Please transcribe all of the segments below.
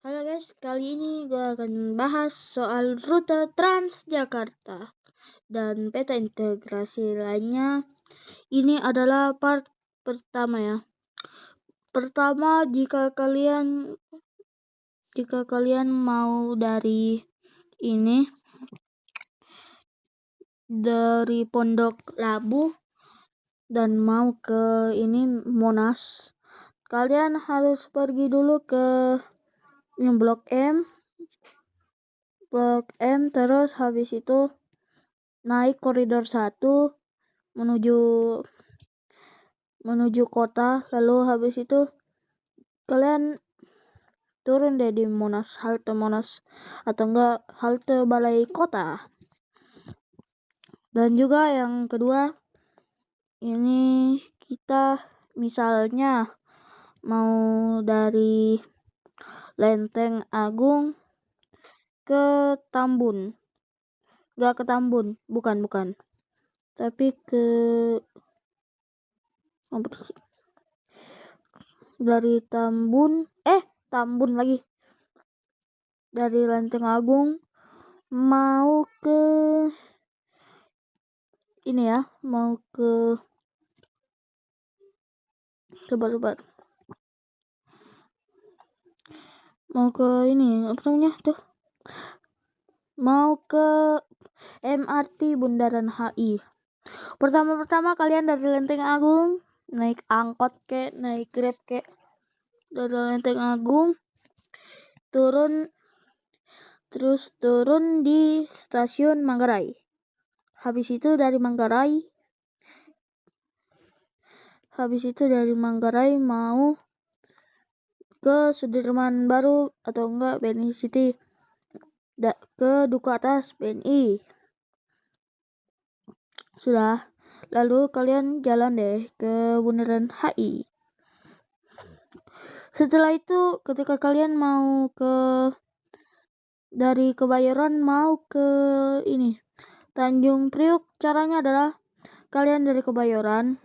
Halo guys, kali ini gue akan bahas soal rute Transjakarta dan peta integrasi lainnya. Ini adalah part pertama ya. Pertama, jika kalian mau dari Pondok Labu dan mau ke Monas, kalian harus pergi dulu ke Blok M, terus habis itu naik koridor 1 menuju kota, lalu habis itu kalian turun deh di Monas, halte Monas atau enggak halte Balai Kota. Dan juga yang kedua, ini kita misalnya mau dari Lenteng Agung ke Tambun. Gak ke Tambun, bukan. Tapi ke dari Tambun lagi. Dari Lenteng Agung mau ke mau ke mau ke mau ke MRT Bundaran HI. Pertama kalian dari Lenteng Agung naik angkot naik Grab dari Lenteng Agung turun di stasiun Manggarai. Habis itu dari Manggarai mau ke Sudirman Baru atau enggak BNI City, ke Duku Atas BNI. Sudah, lalu kalian jalan deh ke Bundaran HI. Setelah itu ketika kalian mau dari Kebayoran mau ke Tanjung Priuk, caranya adalah kalian dari Kebayoran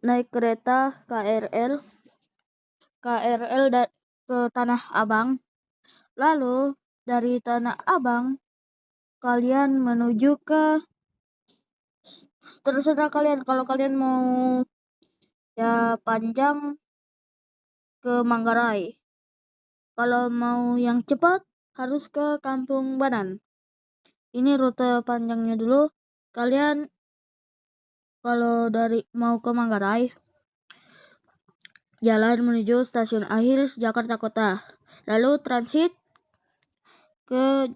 naik kereta KRL ke Tanah Abang. Lalu dari Tanah Abang kalian menuju ke, terserah kalian, kalau kalian mau panjang ke Manggarai. Kalau mau yang cepat harus ke Kampung Banan. Ini rute panjangnya dulu. Kalian kalau mau ke Manggarai, jalan menuju stasiun akhir Jakarta Kota, lalu transit ke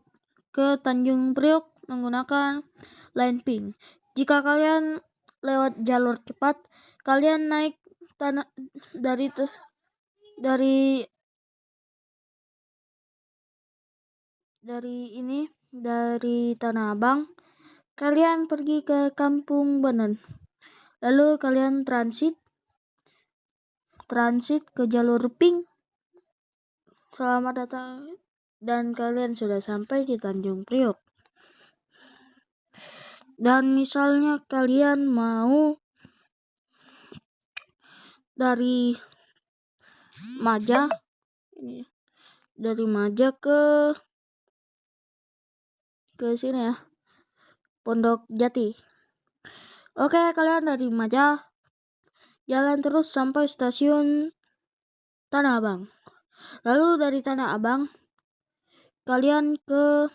Tanjung Priok menggunakan Line Pink. Jika kalian lewat jalur cepat, kalian naik dari Tanah Abang, kalian pergi ke Kampung Banan. Lalu kalian transit ke jalur pink. Selamat datang dan kalian sudah sampai di Tanjung Priok. Dan misalnya kalian mau dari Maja ke sini ya, Pondok Jati. Oke, kalian dari Maja jalan terus sampai stasiun Tanah Abang. Lalu dari Tanah Abang kalian ke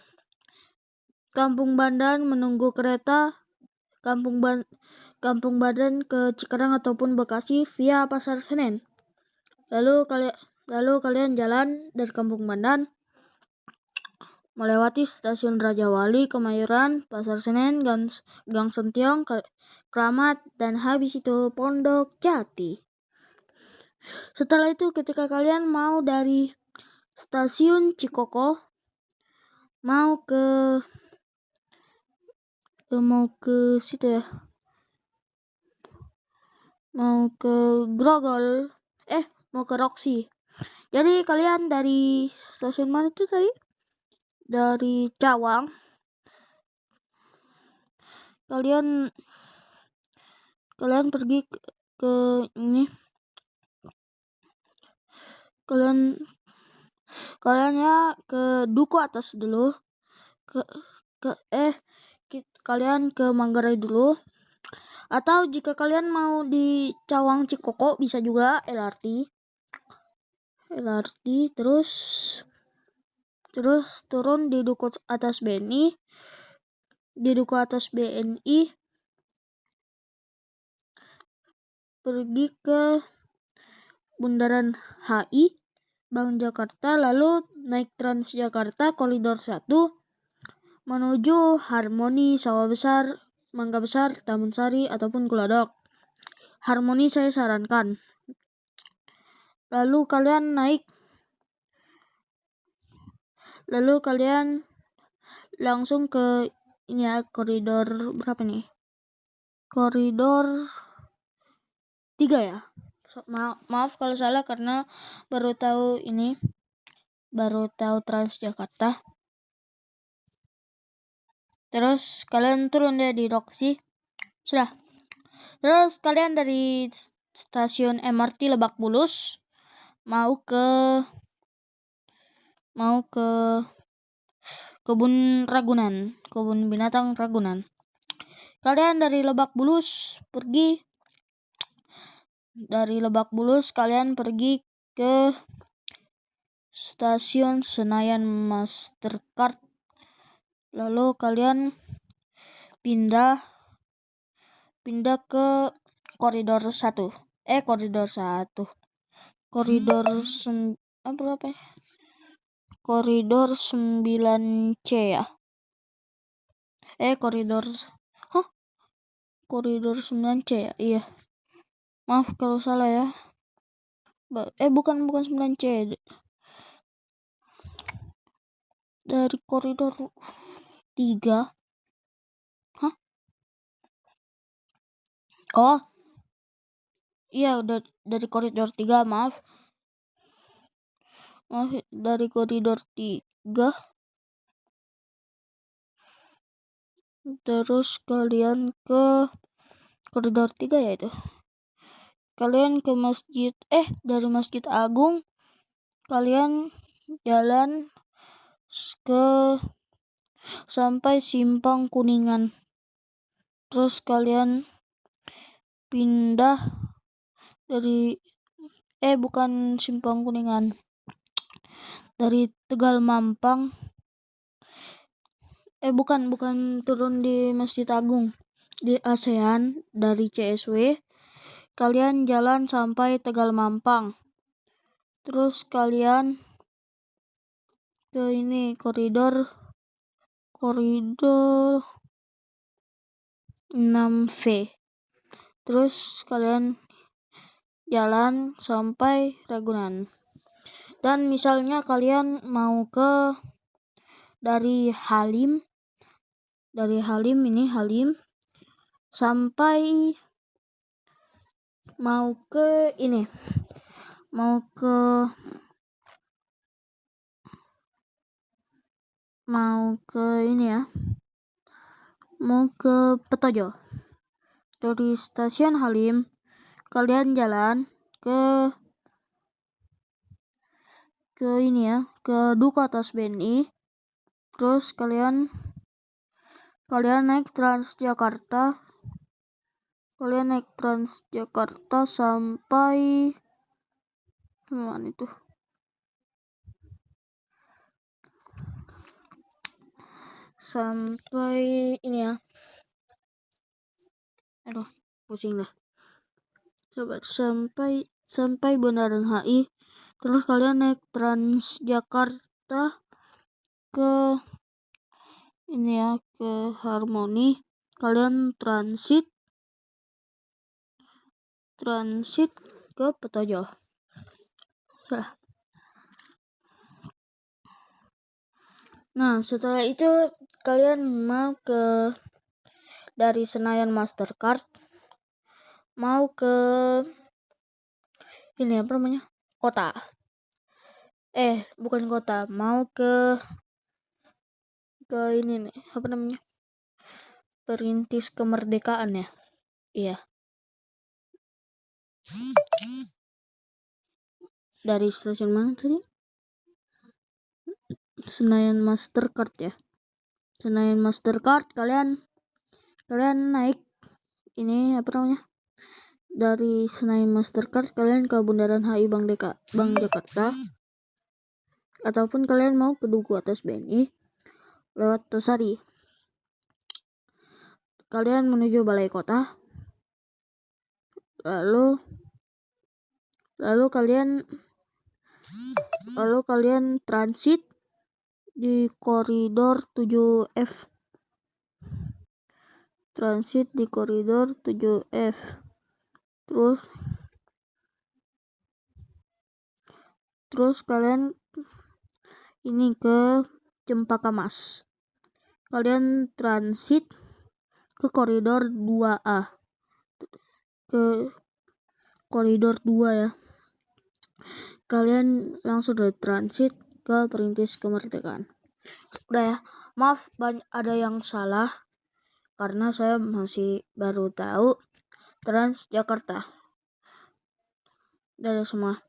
Kampung Bandan menunggu kereta Kampung Bandan ke Cikarang ataupun Bekasi via Pasar Senen. Lalu kalian jalan dari Kampung Bandan melewati stasiun Raja Wali, Kemayoran, Pasar Senen, Gang Sentiong, Kramat, dan habis itu Pondok Jati. Setelah itu ketika kalian mau dari stasiun Cikoko mau ke situ ya, mau ke Grogol, mau ke Roxy. Jadi kalian dari stasiun mana itu tadi? Dari Cawang. Kalian pergi ke ini. Kalian kalian ya ke Duku Atas dulu, kalian ke Manggarai dulu, atau jika kalian mau di Cawang Cikoko bisa juga LRT terus turun di Duku Atas BNI, pergi ke Bundaran HI Bank Jakarta, lalu naik Transjakarta Koridor 1 menuju Harmoni, Sawah Besar, Mangga Besar, Taman Sari, ataupun Kulodok. Harmoni saya sarankan. Lalu kalian langsung ke ini ya, koridor berapa nih? Koridor 3 ya. Maaf kalau salah karena baru tahu Transjakarta. Terus kalian turun deh di Roxy. Sudah. Terus kalian dari stasiun MRT Lebak Bulus mau ke kebun binatang Ragunan. Kalian dari Lebak Bulus kalian pergi ke stasiun Senayan Mastercard, lalu kalian pindah ke koridor 1. Koridor 9C ya. Koridor 9C ya. Iya. Maaf kalau salah ya. Bukan 9C. Dari koridor 3. Oh. Iya, udah dari koridor 3, maaf. Dari koridor 3. Terus kalian ke koridor 3 ya itu. Kalian ke dari Masjid Agung kalian jalan ke sampai Simpang Kuningan. Terus kalian pindah dari bukan Simpang Kuningan. Dari Tegal Mampang. Bukan turun di Masjid Agung. Di ASEAN dari CSW kalian jalan sampai Tegal Mampang. Terus kalian ke ini koridor 6V. Terus kalian jalan sampai Ragunan. Dan misalnya kalian mau ke dari Halim sampai mau ke ini ya, mau ke Petojo. Dari stasiun Halim kalian jalan ke ini ya, ke Duku Atas BNI. Terus kalian naik Transjakarta. Sampai mana itu? Sampai ini ya. Aduh, pusing dah. Coba sampai Bundaran HI. Terus kalian naik Transjakarta ke ini ya, ke Harmoni. Kalian transit ke Petojo. Nah, setelah itu kalian mau ke dari Senayan Mastercard mau ke ini apa namanya? Kota. Bukan kota, mau ke ini nih, apa namanya? Perintis Kemerdekaan ya. Iya. Dari stasiun mana tadi? Senayan Mastercard ya. Senayan Mastercard kalian naik ini apa namanya, dari Senayan Mastercard kalian ke Bundaran HI Bank Jakarta, ataupun kalian mau ke Duku Atas BNI lewat Tosari. Kalian menuju Balai Kota, lalu kalian transit di koridor 7F. Terus kalian ini ke Cempaka Mas. Kalian transit ke koridor 2A. Ke koridor 2 ya. Kalian langsung dari transit ke Perintis Kemerdekaan. Udah ya. Maaf ada yang salah karena saya masih baru tahu Transjakarta. Dadah semua.